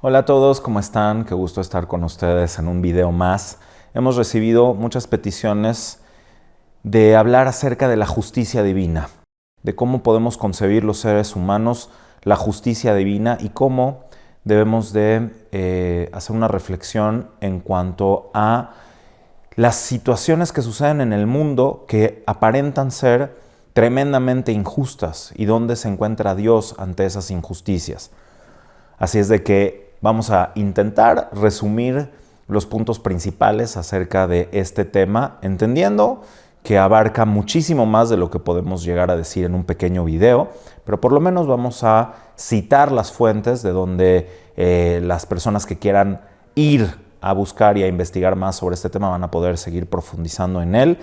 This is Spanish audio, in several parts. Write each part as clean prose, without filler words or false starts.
Hola a todos, ¿cómo están? Qué gusto estar con ustedes en un video más. Hemos recibido muchas peticiones de hablar acerca de la justicia divina, de cómo podemos concebir los seres humanos la justicia divina y cómo debemos de hacer una reflexión en cuanto a las situaciones que suceden en el mundo que aparentan ser tremendamente injustas y dónde se encuentra Dios ante esas injusticias. Así es de que vamos a intentar resumir los puntos principales acerca de este tema, entendiendo que abarca muchísimo más de lo que podemos llegar a decir en un pequeño video, pero por lo menos vamos a citar las fuentes de donde las personas que quieran ir a buscar y a investigar más sobre este tema van a poder seguir profundizando en él.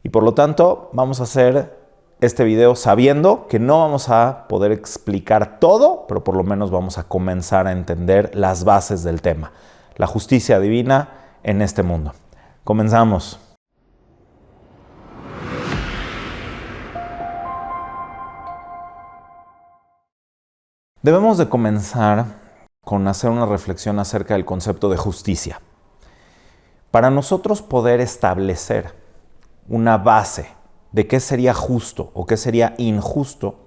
Y por lo tanto, vamos a hacer este video sabiendo que no vamos a poder explicar todo, pero por lo menos vamos a comenzar a entender las bases del tema. La justicia divina en este mundo. Comenzamos. Debemos de comenzar con hacer una reflexión acerca del concepto de justicia. Para nosotros poder establecer una base de qué sería justo o qué sería injusto,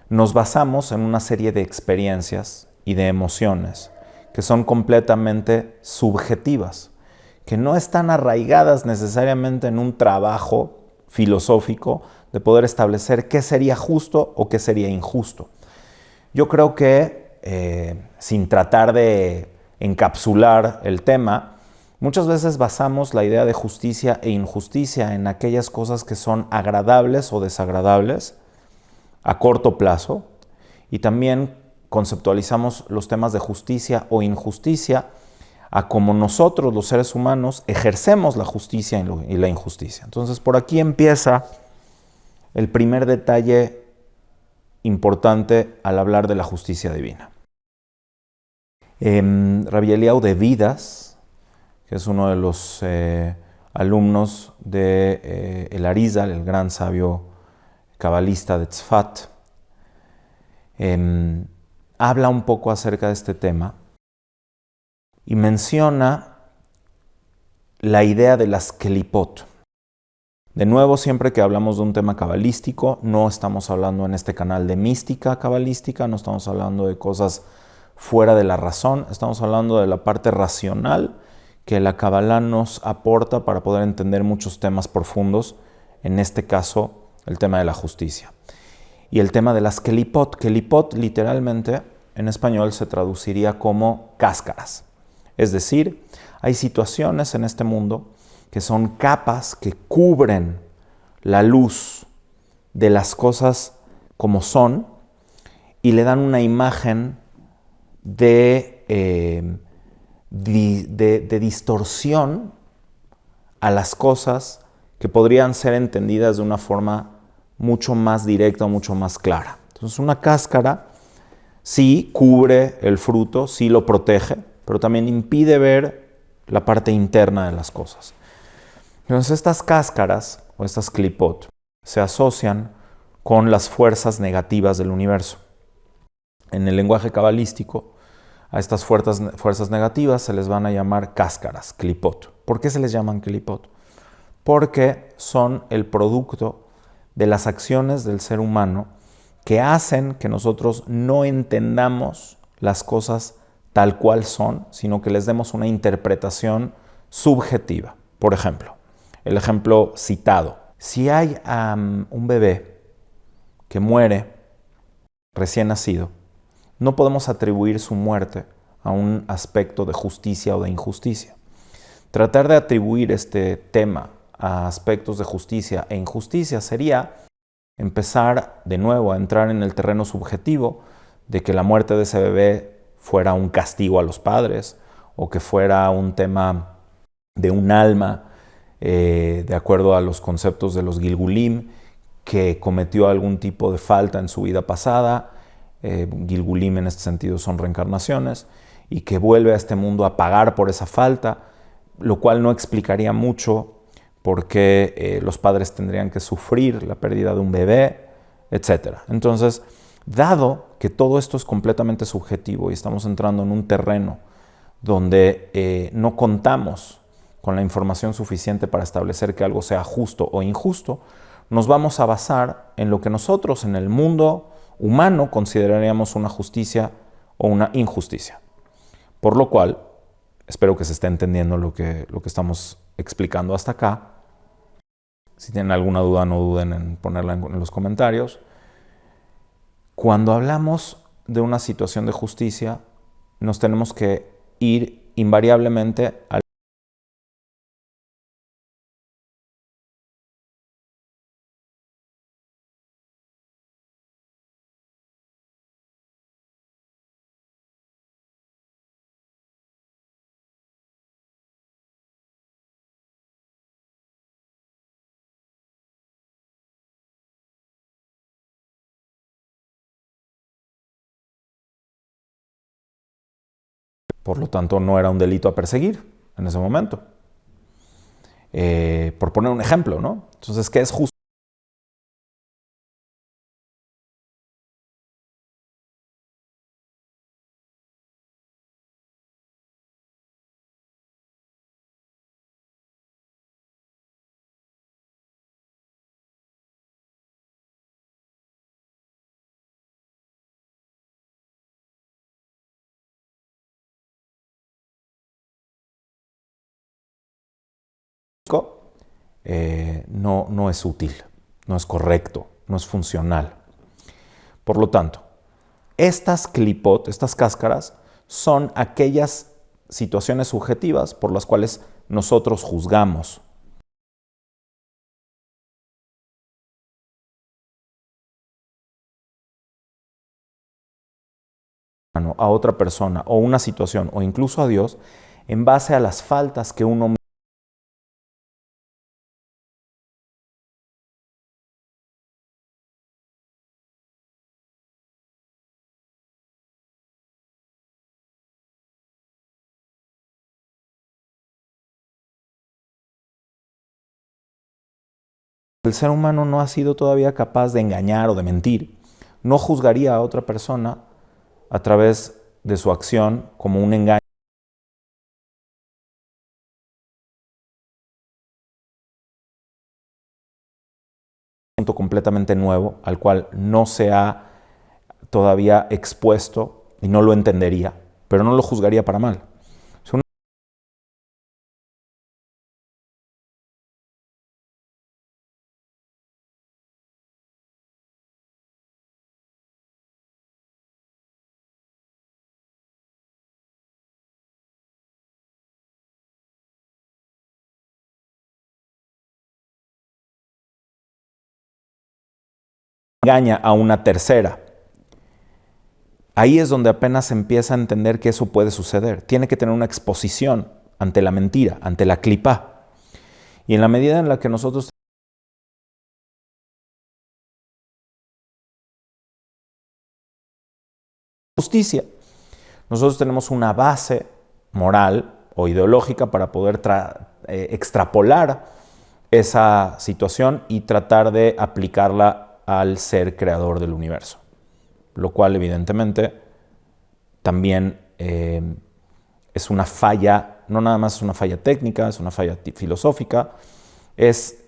nos basamos en una serie de experiencias y de emociones que son completamente subjetivas, que no están arraigadas necesariamente en un trabajo filosófico de poder establecer qué sería justo o qué sería injusto. Yo creo que, sin tratar de encapsular el tema, muchas veces basamos la idea de justicia e injusticia en aquellas cosas que son agradables o desagradables a corto plazo, y también conceptualizamos los temas de justicia o injusticia a cómo nosotros, los seres humanos, ejercemos la justicia y la injusticia. Entonces, por aquí empieza el primer detalle importante al hablar de la justicia divina. Rabbi Eliyahu de Vidas, que es uno de los alumnos de el Arizal, el gran sabio cabalista de Tzfat, habla un poco acerca de este tema y menciona la idea de las kelipot. De nuevo, siempre que hablamos de un tema cabalístico, no estamos hablando en este canal de mística cabalística, no estamos hablando de cosas fuera de la razón, estamos hablando de la parte racional que la Kabbalah nos aporta para poder entender muchos temas profundos, en este caso el tema de la justicia. Y el tema de las kelipot. Kelipot literalmente en español se traduciría como cáscaras. Es decir, hay situaciones en este mundo que son capas que cubren la luz de las cosas como son y le dan una imagen de distorsión a las cosas que podrían ser entendidas de una forma mucho más directa o mucho más clara. Entonces, una cáscara sí cubre el fruto, sí lo protege, pero también impide ver la parte interna de las cosas. Entonces, estas cáscaras o estas klipot se asocian con las fuerzas negativas del universo. En el lenguaje cabalístico, a estas fuerzas negativas se les van a llamar cáscaras, klipot. ¿Por qué se les llaman klipot? Porque son el producto de las acciones del ser humano que hacen que nosotros no entendamos las cosas tal cual son, sino que les demos una interpretación subjetiva. Por ejemplo, el ejemplo citado. Si hay un bebé que muere recién nacido, no podemos atribuir su muerte a un aspecto de justicia o de injusticia. Tratar de atribuir este tema a aspectos de justicia e injusticia sería empezar de nuevo a entrar en el terreno subjetivo de que la muerte de ese bebé fuera un castigo a los padres o que fuera un tema de un alma de acuerdo a los conceptos de los Gilgulim, que cometió algún tipo de falta en su vida pasada. Gilgulim en este sentido son reencarnaciones, y que vuelve a este mundo a pagar por esa falta, lo cual no explicaría mucho por qué los padres tendrían que sufrir la pérdida de un bebé, etc. Entonces, Dado que todo esto es completamente subjetivo y estamos entrando en un terreno donde no contamos con la información suficiente para establecer que algo sea justo o injusto, nos vamos a basar en lo que nosotros en el mundo humano consideraríamos una justicia o una injusticia. Por lo cual, espero que se esté entendiendo lo que estamos explicando hasta acá. Si tienen alguna duda, no duden en ponerla en los comentarios. Cuando hablamos de una situación de justicia, nos tenemos que ir invariablemente al por lo tanto, no era un delito a perseguir en ese momento. Por poner un ejemplo, ¿no? Entonces, ¿qué es justo? No es útil, no es correcto, no es funcional. Por lo tanto, estas clipot, estas cáscaras, son aquellas situaciones subjetivas por las cuales nosotros juzgamos. A otra persona o una situación o incluso a Dios en base a las faltas que uno el ser humano no ha sido todavía capaz de engañar o de mentir, no juzgaría a otra persona a través de su acción como un engaño completamente nuevo al cual no se ha todavía expuesto y no lo entendería, pero no lo juzgaría para mal. Engaña a una tercera. Ahí es donde apenas empieza a entender que eso puede suceder. Tiene que tener una exposición ante la mentira, ante la clipá. Y en la medida en la que nosotros justicia, nosotros tenemos una base moral o ideológica para poder extrapolar esa situación y tratar de aplicarla al ser creador del universo. Lo cual evidentemente también es una falla, no nada más es una falla técnica, es una falla filosófica, es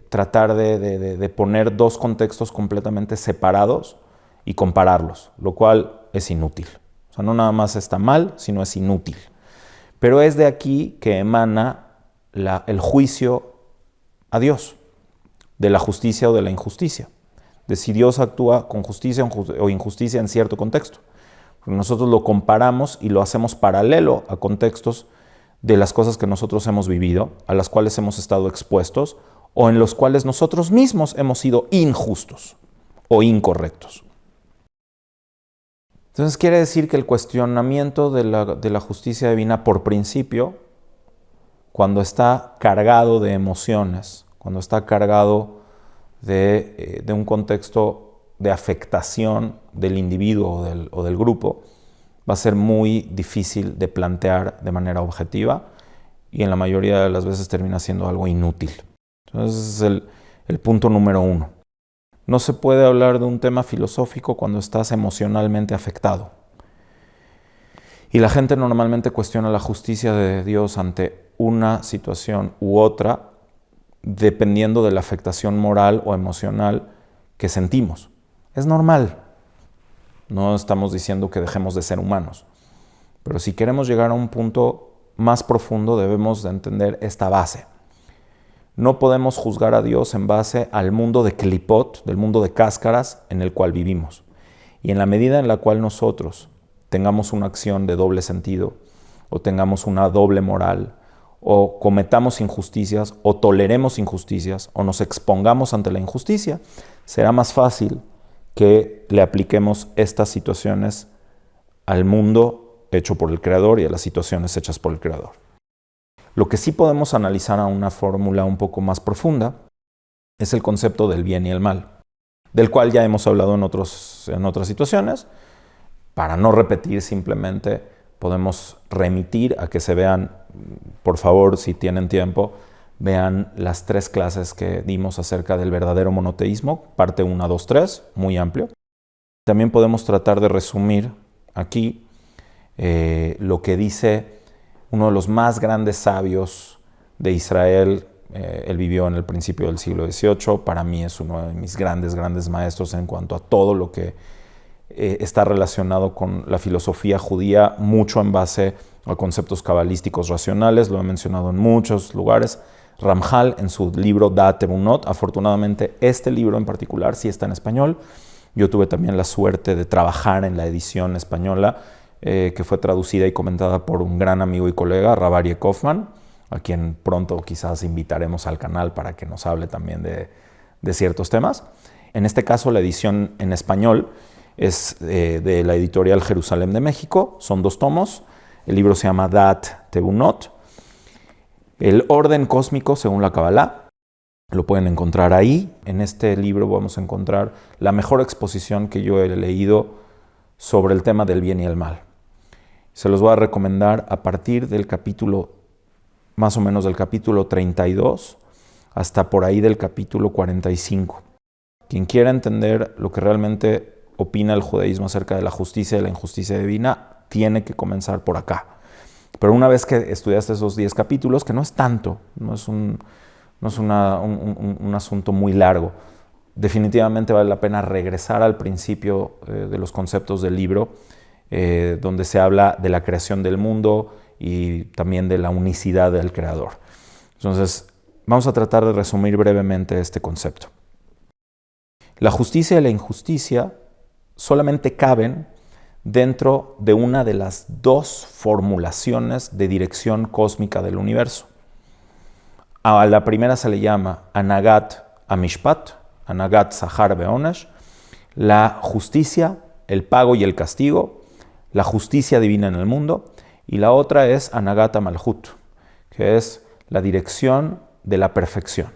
tratar de poner dos contextos completamente separados y compararlos, lo cual es inútil. O sea, no nada más está mal, sino es inútil. Pero es de aquí que emana el juicio a Dios, de la justicia o de la injusticia, de si Dios actúa con justicia o injusticia en cierto contexto. Nosotros lo comparamos y lo hacemos paralelo a contextos de las cosas que nosotros hemos vivido, a las cuales hemos estado expuestos o en los cuales nosotros mismos hemos sido injustos o incorrectos. Entonces quiere decir que el cuestionamiento de la justicia divina por principio, cuando está cargado de emociones, cuando está cargado de un contexto de afectación del individuo o del grupo, va a ser muy difícil de plantear de manera objetiva y en la mayoría de las veces termina siendo algo inútil. Entonces ese es el punto número uno. No se puede hablar de un tema filosófico cuando estás emocionalmente afectado. Y la gente normalmente cuestiona la justicia de Dios ante una situación u otra, dependiendo de la afectación moral o emocional que sentimos. Es normal. No estamos diciendo que dejemos de ser humanos. Pero si queremos llegar a un punto más profundo, debemos de entender esta base. No podemos juzgar a Dios en base al mundo de clipot, del mundo de cáscaras en el cual vivimos. Y en la medida en la cual nosotros tengamos una acción de doble sentido, o tengamos una doble moral, o cometamos injusticias, o toleremos injusticias, o nos expongamos ante la injusticia, será más fácil que le apliquemos estas situaciones al mundo hecho por el Creador y a las situaciones hechas por el Creador. Lo que sí podemos analizar a una fórmula un poco más profunda es el concepto del bien y el mal, del cual ya hemos hablado en otras situaciones. Para no repetir, simplemente podemos remitir a que se vean, por favor, si tienen tiempo, vean las 3 clases que dimos acerca del verdadero monoteísmo, parte 1, 2, 3, muy amplio. También podemos tratar de resumir aquí lo que dice uno de los más grandes sabios de Israel. Él vivió en el principio del siglo XVIII. Para mí es uno de mis grandes maestros en cuanto a todo lo que está relacionado con la filosofía judía, mucho en base a conceptos cabalísticos racionales. Lo he mencionado en muchos lugares. Ramjal, en su libro Da'at Emunot, afortunadamente este libro en particular sí está en español. Yo tuve también la suerte de trabajar en la edición española, que fue traducida y comentada por un gran amigo y colega, Rav Aryeh Kaufman, a quien pronto quizás invitaremos al canal para que nos hable también de ciertos temas. En este caso, la edición en español es de la editorial Jerusalén de México. Son 2 tomos. El libro se llama Da'at Emunot, el orden cósmico según la Kabbalah. Lo pueden encontrar ahí. En este libro vamos a encontrar la mejor exposición que yo he leído sobre el tema del bien y el mal. Se los voy a recomendar a partir del capítulo, más o menos del capítulo 32, hasta por ahí del capítulo 45. Quien quiera entender lo que realmente opina el judaísmo acerca de la justicia y la injusticia divina, tiene que comenzar por acá. Pero una vez que estudiaste esos 10 capítulos, que no es tanto, no es un asunto muy largo, definitivamente vale la pena regresar al principio de los conceptos del libro, donde se habla de la creación del mundo y también de la unicidad del Creador. Entonces, vamos a tratar de resumir brevemente este concepto. La justicia y la injusticia solamente caben dentro de una de las 2 formulaciones de dirección cósmica del universo. A la primera se le llama Anagat Amishpat, Anagat Sahar Beonesh, la justicia, el pago y el castigo, la justicia divina en el mundo, y la otra es Anagat Malhut, que es la dirección de la perfección.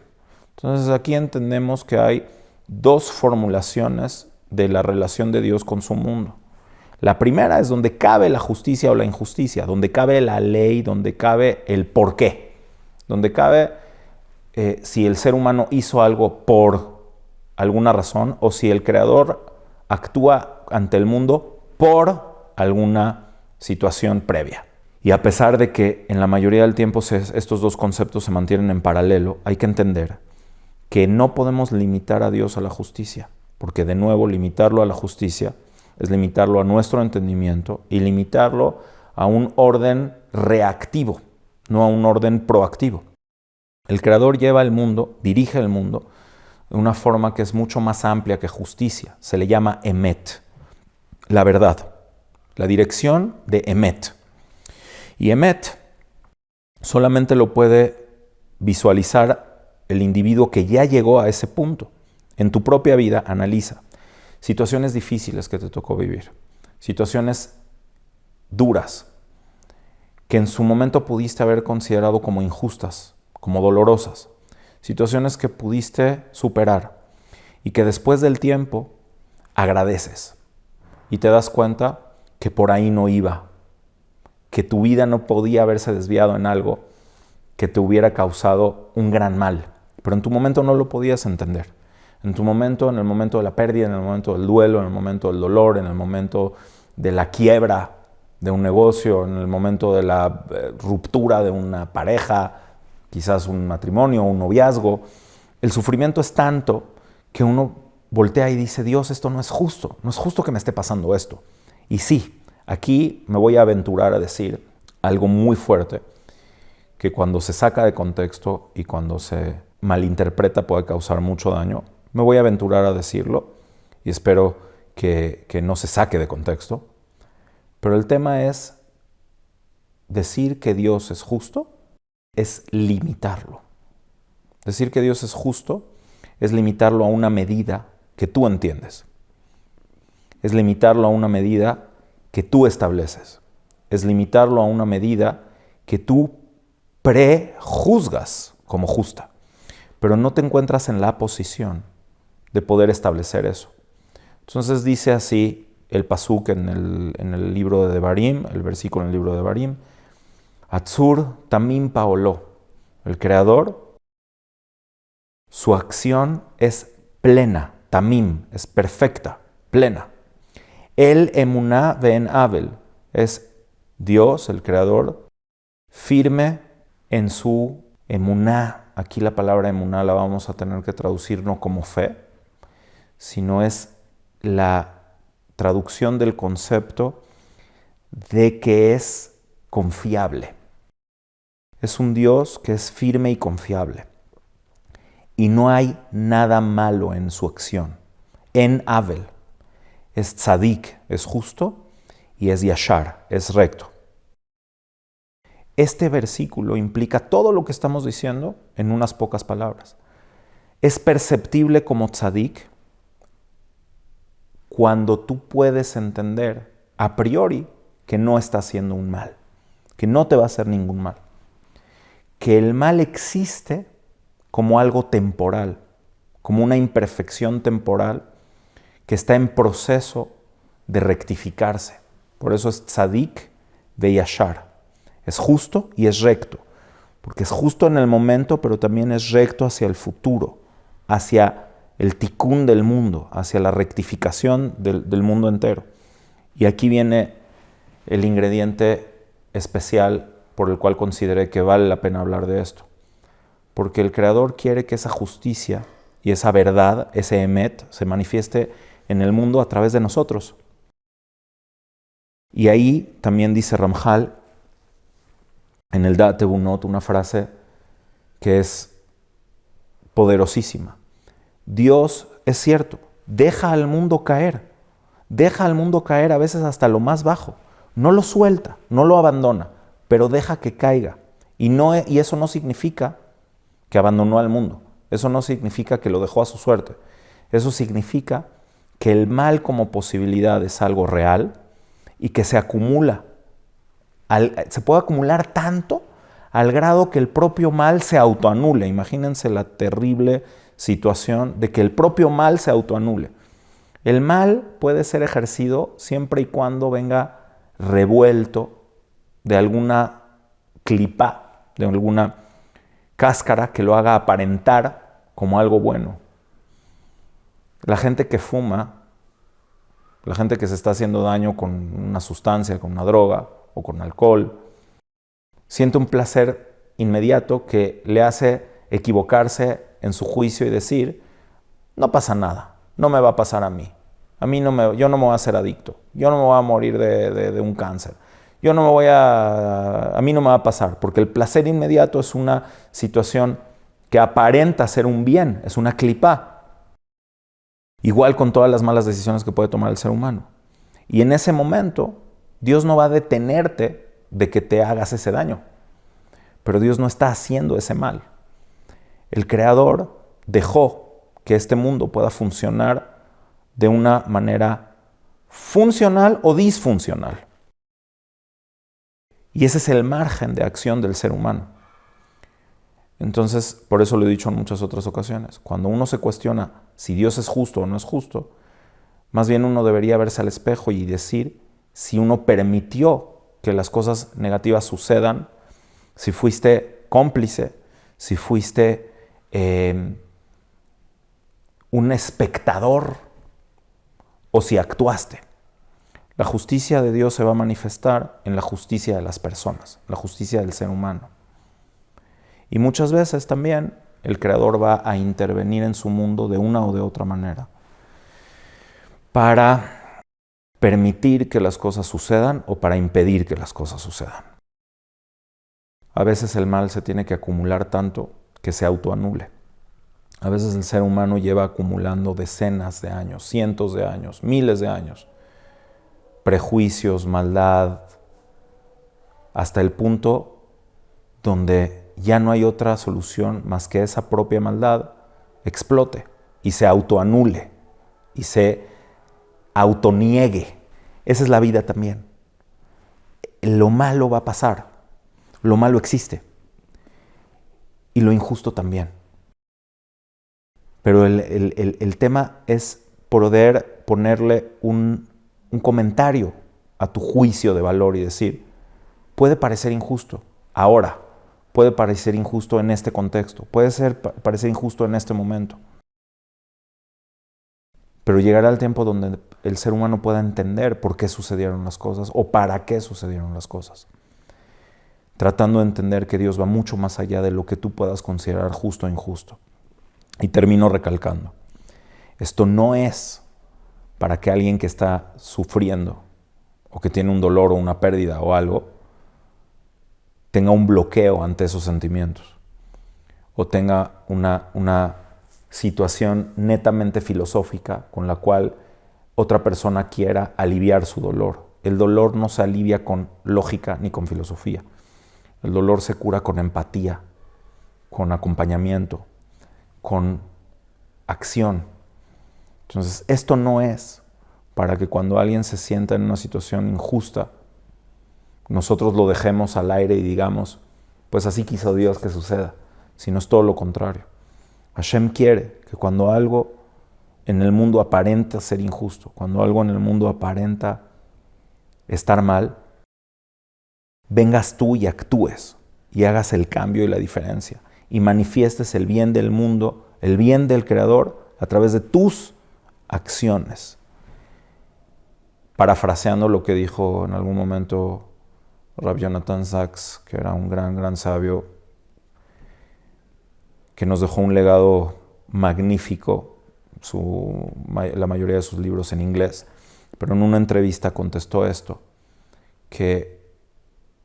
Entonces aquí entendemos que hay 2 formulaciones de la relación de Dios con su mundo. La primera es donde cabe la justicia o la injusticia, donde cabe la ley, donde cabe el porqué, donde cabe si el ser humano hizo algo por alguna razón o si el Creador actúa ante el mundo por alguna situación previa. Y a pesar de que en la mayoría del tiempo estos 2 conceptos se mantienen en paralelo, hay que entender que no podemos limitar a Dios a la justicia, porque de nuevo limitarlo a la justicia es limitarlo a nuestro entendimiento y limitarlo a un orden reactivo, no a un orden proactivo. El Creador lleva el mundo, dirige el mundo de una forma que es mucho más amplia que justicia. Se le llama Emet, la verdad, la dirección de Emet. Y Emet solamente lo puede visualizar el individuo que ya llegó a ese punto. En tu propia vida analiza situaciones difíciles que te tocó vivir, situaciones duras que en su momento pudiste haber considerado como injustas, como dolorosas, situaciones que pudiste superar y que después del tiempo agradeces y te das cuenta que por ahí no iba, que tu vida no podía haberse desviado en algo que te hubiera causado un gran mal, pero en tu momento no lo podías entender. En tu momento, en el momento de la pérdida, en el momento del duelo, en el momento del dolor, en el momento de la quiebra de un negocio, en el momento de la ruptura de una pareja, quizás un matrimonio, un noviazgo, el sufrimiento es tanto que uno voltea y dice, Dios, esto no es justo que me esté pasando esto. Y sí, aquí me voy a aventurar a decir algo muy fuerte, que cuando se saca de contexto y cuando se malinterpreta puede causar mucho daño. Me voy a aventurar a decirlo y espero que no se saque de contexto. Pero el tema es decir que Dios es justo, es limitarlo. Decir que Dios es justo es limitarlo a una medida que tú entiendes. Es limitarlo a una medida que tú estableces. Es limitarlo a una medida que tú prejuzgas como justa. Pero no te encuentras en la posición de poder establecer eso. Entonces dice así el pasuk en el libro de Devarim, el versículo en el libro de Devarim, Atzur tamim paolo, el Creador, su acción es plena, tamim, es perfecta, plena. El emuná ve'en Abel, es Dios, el Creador, firme en su emuná. Aquí la palabra emuná la vamos a tener que traducir no como fe, sino es la traducción del concepto de que es confiable. Es un Dios que es firme y confiable. Y no hay nada malo en su acción. En Abel es tzadik, es justo, y es yashar, es recto. Este versículo implica todo lo que estamos diciendo en unas pocas palabras. Es perceptible como tzadik cuando tú puedes entender a priori que no está haciendo un mal, que no te va a hacer ningún mal, que el mal existe como algo temporal, como una imperfección temporal que está en proceso de rectificarse. Por eso es tzadik de yashar. Es justo y es recto, porque es justo en el momento, pero también es recto hacia el futuro, hacia el tikkun del mundo, hacia la rectificación del mundo entero. Y aquí viene el ingrediente especial por el cual consideré que vale la pena hablar de esto. Porque el Creador quiere que esa justicia y esa verdad, ese emet, se manifieste en el mundo a través de nosotros. Y ahí también dice Ramjal, en el Da'at Ebunot, una frase que es poderosísima. Dios, es cierto, deja al mundo caer a veces hasta lo más bajo. No lo suelta, no lo abandona, pero deja que caiga. Y eso no significa que abandonó al mundo. Eso no significa que lo dejó a su suerte. Eso significa que el mal como posibilidad es algo real y que se acumula. Se puede acumular tanto al grado que el propio mal se autoanule. Imagínense la terrible situación de que el propio mal se autoanule. El mal puede ser ejercido siempre y cuando venga revuelto de alguna clipa, de alguna cáscara que lo haga aparentar como algo bueno. La gente que fuma, la gente que se está haciendo daño con una sustancia, con una droga o con alcohol, siente un placer inmediato que le hace equivocarse en su juicio y decir, no pasa nada, no me va a pasar a mí. Yo no me voy a hacer adicto, yo no me voy a morir de un cáncer. A mí no me va a pasar, porque el placer inmediato es una situación que aparenta ser un bien, es una clipá. Igual con todas las malas decisiones que puede tomar el ser humano. Y en ese momento, Dios no va a detenerte de que te hagas ese daño. Pero Dios no está haciendo ese mal. El Creador dejó que este mundo pueda funcionar de una manera funcional o disfuncional. Y ese es el margen de acción del ser humano. Entonces, por eso lo he dicho en muchas otras ocasiones, cuando uno se cuestiona si Dios es justo o no es justo, más bien uno debería verse al espejo y decir si uno permitió que las cosas negativas sucedan, si fuiste cómplice, si fuiste un espectador o si actuaste. La justicia de Dios se va a manifestar en la justicia de las personas, la justicia del ser humano. Y muchas veces también el Creador va a intervenir en su mundo de una o de otra manera para permitir que las cosas sucedan o para impedir que las cosas sucedan. A veces el mal se tiene que acumular tanto que se autoanule. A veces el ser humano lleva acumulando decenas de años, cientos de años, miles de años, prejuicios, maldad, hasta el punto donde ya no hay otra solución más que esa propia maldad explote y se autoanule y se autoniegue. Esa es la vida también. Lo malo va a pasar, lo malo existe y lo injusto también. Pero el tema es poder ponerle un comentario a tu juicio de valor y decir, puede parecer injusto ahora, puede parecer injusto en este contexto, puede parecer injusto en este momento. Pero llegará el tiempo donde el ser humano pueda entender por qué sucedieron las cosas o para qué sucedieron las cosas. Tratando de entender que Dios va mucho más allá de lo que tú puedas considerar justo o injusto. Y termino recalcando, esto no es para que alguien que está sufriendo o que tiene un dolor o una pérdida o algo tenga un bloqueo ante esos sentimientos o tenga una situación netamente filosófica con la cual otra persona quiera aliviar su dolor. El dolor no se alivia con lógica ni con filosofía. El dolor se cura con empatía, con acompañamiento, con acción. Entonces, esto no es para que cuando alguien se sienta en una situación injusta, nosotros lo dejemos al aire y digamos, pues así quiso Dios que suceda, sino es todo lo contrario. Hashem quiere que cuando algo en el mundo aparenta ser injusto, cuando algo en el mundo aparenta estar mal, vengas tú y actúes y hagas el cambio y la diferencia y manifiestes el bien del mundo, el bien del Creador a través de tus acciones. Parafraseando lo que dijo en algún momento Rabbi Jonathan Sacks, que era un gran sabio, que nos dejó un legado magnífico, la mayoría de sus libros en inglés, pero en una entrevista contestó esto, que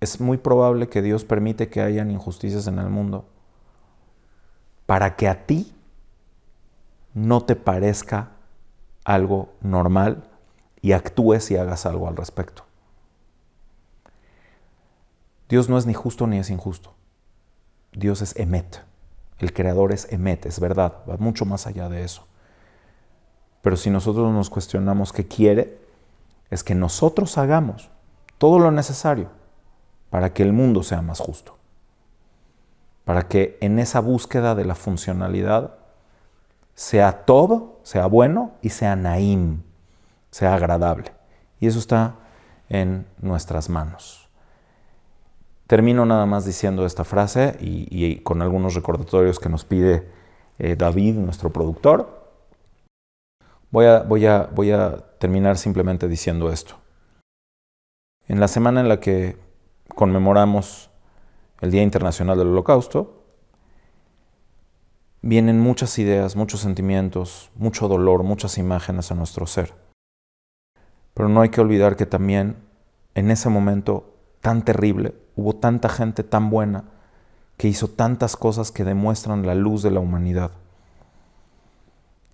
es muy probable que Dios permite que hayan injusticias en el mundo para que a ti no te parezca algo normal y actúes y hagas algo al respecto. Dios no es ni justo ni es injusto. Dios es Emet. El Creador es Emet, es verdad, va mucho más allá de eso. Pero si nosotros nos cuestionamos qué quiere, es que nosotros hagamos todo lo necesario para que el mundo sea más justo. Para que en esa búsqueda de la funcionalidad sea todo, sea bueno y sea naim, sea agradable. Y eso está en nuestras manos. Termino nada más diciendo esta frase y con algunos recordatorios que nos pide David, nuestro productor. Voy a terminar simplemente diciendo esto. En la semana en la que conmemoramos el Día Internacional del Holocausto, vienen muchas ideas, muchos sentimientos, mucho dolor, muchas imágenes a nuestro ser. Pero no hay que olvidar que también en ese momento tan terrible hubo tanta gente tan buena que hizo tantas cosas que demuestran la luz de la humanidad.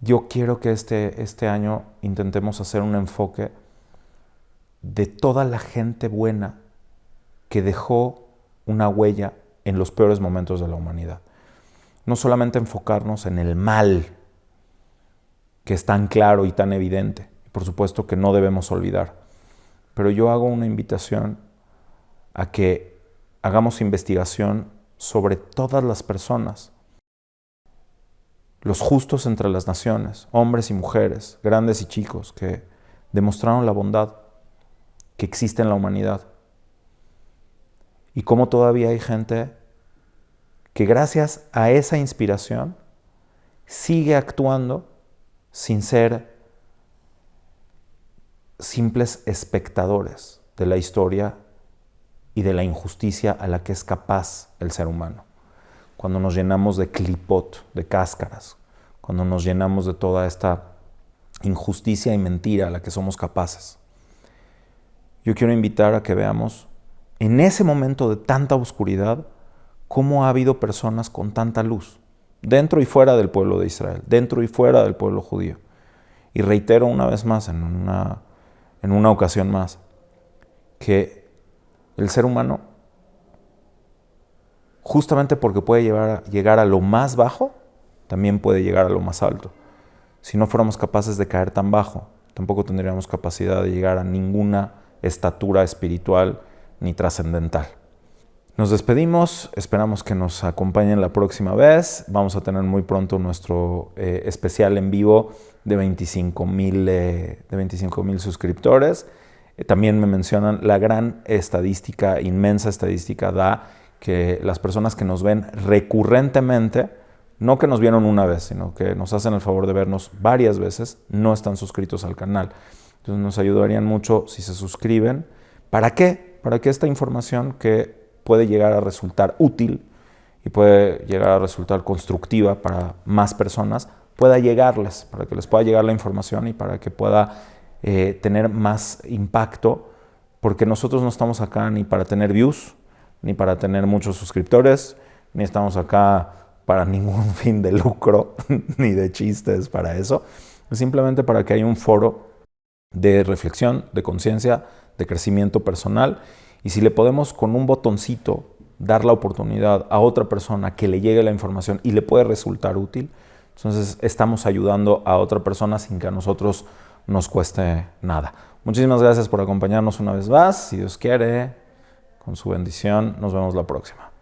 Yo quiero que este año intentemos hacer un enfoque de toda la gente buena que dejó una huella en los peores momentos de la humanidad. No solamente enfocarnos en el mal, que es tan claro y tan evidente, por supuesto que no debemos olvidar, pero yo hago una invitación a que hagamos investigación sobre todas las personas, los justos entre las naciones, hombres y mujeres, grandes y chicos, que demostraron la bondad que existe en la humanidad. Y cómo todavía hay gente que gracias a esa inspiración sigue actuando sin ser simples espectadores de la historia y de la injusticia a la que es capaz el ser humano. Cuando nos llenamos de clipot, de cáscaras, cuando nos llenamos de toda esta injusticia y mentira a la que somos capaces. Yo quiero invitar a que veamos en ese momento de tanta oscuridad cómo ha habido personas con tanta luz, dentro y fuera del pueblo de Israel, dentro y fuera del pueblo judío. Y reitero una vez más, en una ocasión más, que el ser humano, justamente porque puede llegar a lo más bajo, también puede llegar a lo más alto. Si no fuéramos capaces de caer tan bajo, tampoco tendríamos capacidad de llegar a ninguna estatura espiritual ni trascendental. Nos despedimos, esperamos que nos acompañen la próxima vez. Vamos a tener muy pronto nuestro especial en vivo de 25,000 suscriptores. También me mencionan la gran estadística, inmensa estadística da que las personas que nos ven recurrentemente, no que nos vieron una vez, sino que nos hacen el favor de vernos varias veces, no están suscritos al canal. Entonces nos ayudarían mucho si se suscriben. ¿Para qué? Para que esta información que puede llegar a resultar útil y puede llegar a resultar constructiva para más personas, pueda llegarles, para que les pueda llegar la información y para que pueda tener más impacto, porque nosotros no estamos acá ni para tener views, ni para tener muchos suscriptores, ni estamos acá para ningún fin de lucro, ni de chistes para eso. Es simplemente para que haya un foro de reflexión, de conciencia, de crecimiento personal. Y si le podemos con un botoncito dar la oportunidad a otra persona que le llegue la información y le puede resultar útil, entonces estamos ayudando a otra persona sin que a nosotros nos cueste nada. Muchísimas gracias por acompañarnos una vez más. Si Dios quiere, con su bendición, nos vemos la próxima.